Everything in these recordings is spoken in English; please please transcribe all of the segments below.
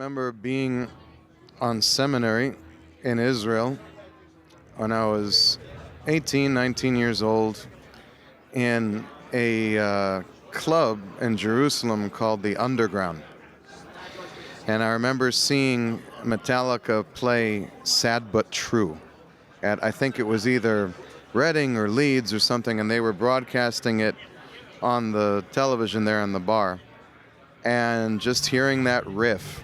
remember being on seminary in Israel when I was 18, 19 years old in a club in Jerusalem called the Underground. And I remember seeing Metallica play Sad But True at, I think it was either Reading or Leeds or something, and they were broadcasting it on the television there in the bar. And just hearing that riff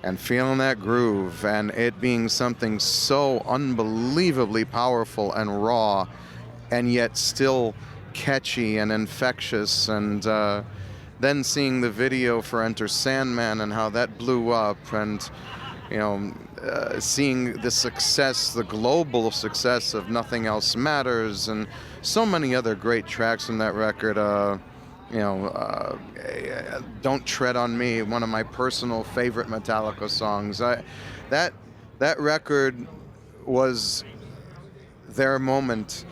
and feeling that groove and it being something so unbelievably powerful and raw and yet still catchy and infectious, and then seeing the video for Enter Sandman and how that blew up, and seeing the success, the global success of Nothing Else Matters, and so many other great tracks from that record. Don't Tread on Me, one of my personal favorite Metallica songs. That record was their moment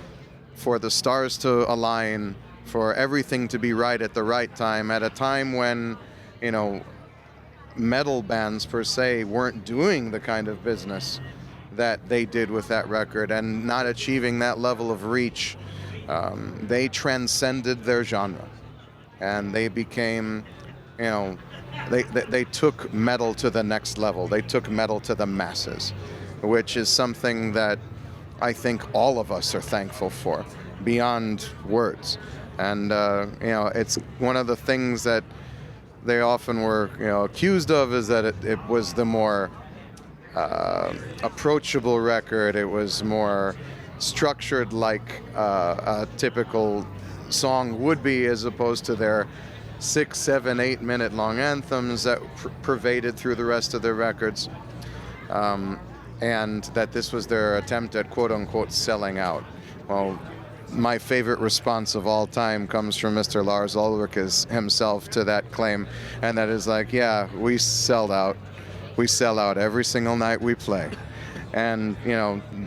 for the stars to align, for everything to be right at the right time, at a time when, metal bands per se weren't doing the kind of business that they did with that record and not achieving that level of reach. They transcended their genre. And they became, they took metal to the next level. They took metal to the masses, which is something that I think all of us are thankful for, beyond words. And, it's one of the things that they often were, accused of, is that it was the more approachable record. It was more structured like a typical song would be, as opposed to their 6, 7, 8 minute long anthems that pervaded through the rest of their records, and that this was their attempt at quote unquote selling out. Well, my favorite response of all time comes from Mr. Lars Ulrich himself to that claim, and that is like, yeah, we sell out every single night we play. And,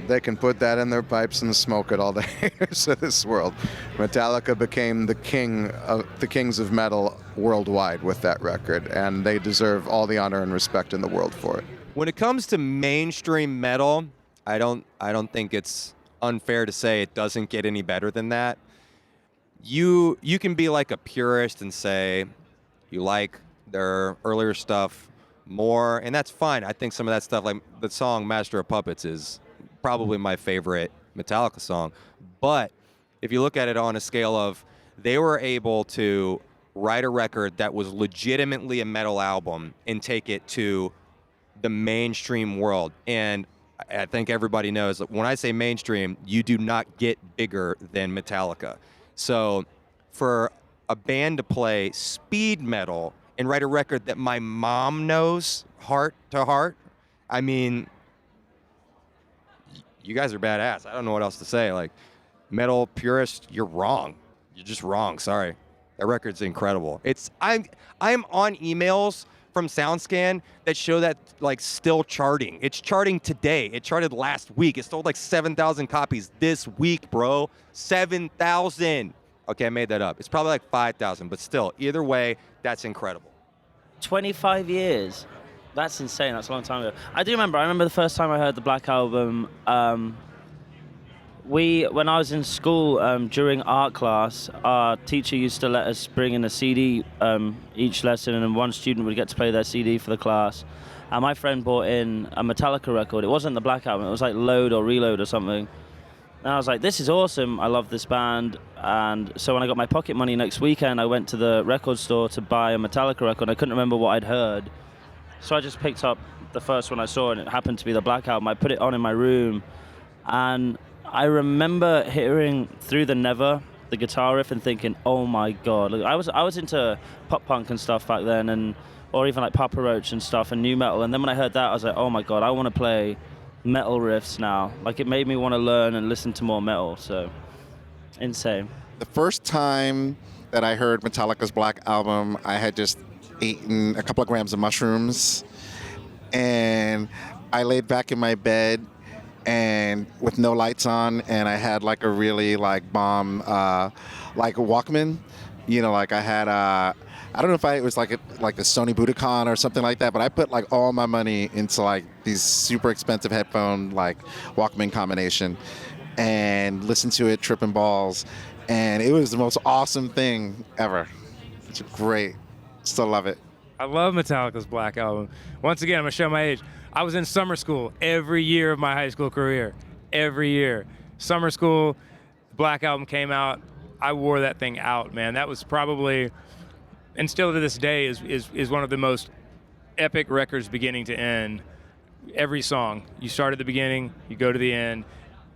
they can put that in their pipes and smoke it, all the haters of this world. Metallica became the kings of metal worldwide with that record, and they deserve all the honor and respect in the world for it. When it comes to mainstream metal, I don't think it's unfair to say it doesn't get any better than that. You can be like a purist and say you like their earlier stuff more, and that's fine. I think some of that stuff, like the song Master of Puppets, is probably my favorite Metallica song. But if you look at it on a scale of, they were able to write a record that was legitimately a metal album and take it to the mainstream world. And I think everybody knows that when I say mainstream, you do not get bigger than Metallica. So for a band to play speed metal and write a record that my mom knows heart to heart, I mean, you guys are badass. I don't know what else to say. Like, metal purist, you're wrong. You're just wrong. Sorry. That record's incredible. I'm on emails from SoundScan that show that, like, still charting. It's charting today. It charted last week. It sold like 7,000 copies this week, bro. 7,000. Okay, I made that up. It's probably like 5,000, but still, either way, that's incredible. 25 years. That's insane. That's a long time ago. I remember the first time I heard the Black Album. When I was in school, during art class, our teacher used to let us bring in a CD each lesson, and then one student would get to play their CD for the class. And my friend brought in a Metallica record. It wasn't the Black Album. It was like Load or Reload or something. And I was like, this is awesome. I love this band. And so when I got my pocket money next weekend, I went to the record store to buy a Metallica record. I couldn't remember what I'd heard. So I just picked up the first one I saw, and it happened to be the Black Album. I put it on in my room, and I remember hearing Through the Never, the guitar riff, and thinking, oh my God. Like, I was into pop punk and stuff back then, or even like Papa Roach and stuff, and new metal. And then when I heard that, I was like, oh my God, I want to play metal riffs now. Like, it made me want to learn and listen to more metal. So insane. The first time that I heard Metallica's Black Album, I had just eaten a couple of grams of mushrooms, and I laid back in my bed and with no lights on, and I had like a really like bomb like a Walkman, like I had I don't know if it was like the Sony Budokan or something like that, but I put like all my money into like these super expensive headphone like Walkman combination, and listened to it tripping balls, and it was the most awesome thing ever. It's great. Still love it. I love Metallica's Black Album. Once again, I'm gonna show my age. I was in summer school every year of my high school career. Every year. Summer school, Black Album came out. I wore that thing out, man. That was probably, and still to this day, is one of the most epic records beginning to end. Every song. You start at the beginning, you go to the end.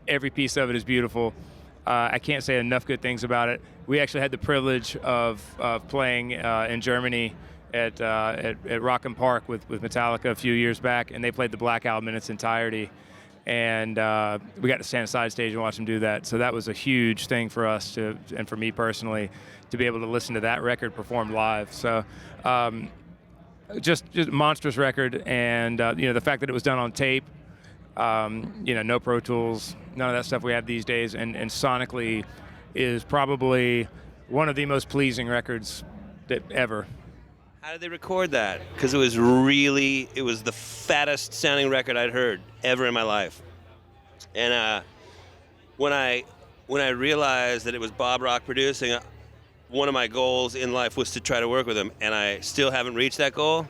Every piece of it is beautiful. I can't say enough good things about it. We actually had the privilege of playing in Germany at Rock and Park with Metallica a few years back, and they played the Black Album in its entirety. And we got to stand side stage and watch them do that. So that was a huge thing for us and for me personally, to be able to listen to that record performed live. So just monstrous record, and the fact that it was done on tape, no Pro Tools, none of that stuff we have these days, and sonically is probably one of the most pleasing records that ever. How did they record that? Because it was the fattest sounding record I'd heard ever in my life. And when I realized that it was Bob Rock producing, one of my goals in life was to try to work with him, and I still haven't reached that goal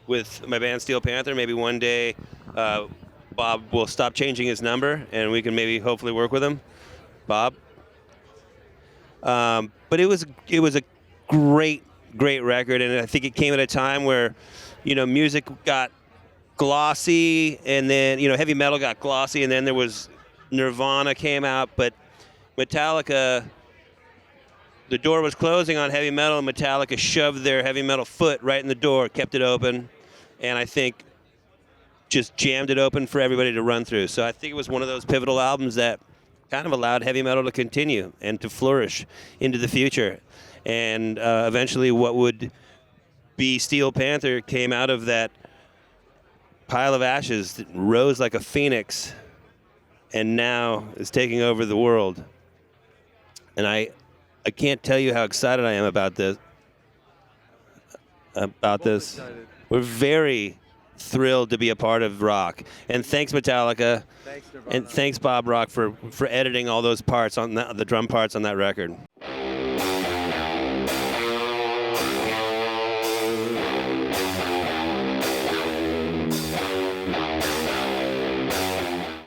with my band Steel Panther. Maybe one day Bob will stop changing his number, and we can maybe hopefully work with him. Bob. But it was a great record, and I think it came at a time where, music got glossy, and then, heavy metal got glossy, and then there was Nirvana came out, but Metallica, the door was closing on heavy metal, and Metallica shoved their heavy metal foot right in the door, kept it open, and I think just jammed it open for everybody to run through. So I think it was one of those pivotal albums that kind of allowed heavy metal to continue and to flourish into the future. And eventually what would be Steel Panther came out of that pile of ashes that rose like a phoenix and now is taking over the world. And I can't tell you how excited I am about this. We're very thrilled to be a part of Rock. And thanks, Metallica. Thanks, Nirvana. And thanks, Bob Rock, for editing all those parts on the drum parts on that record.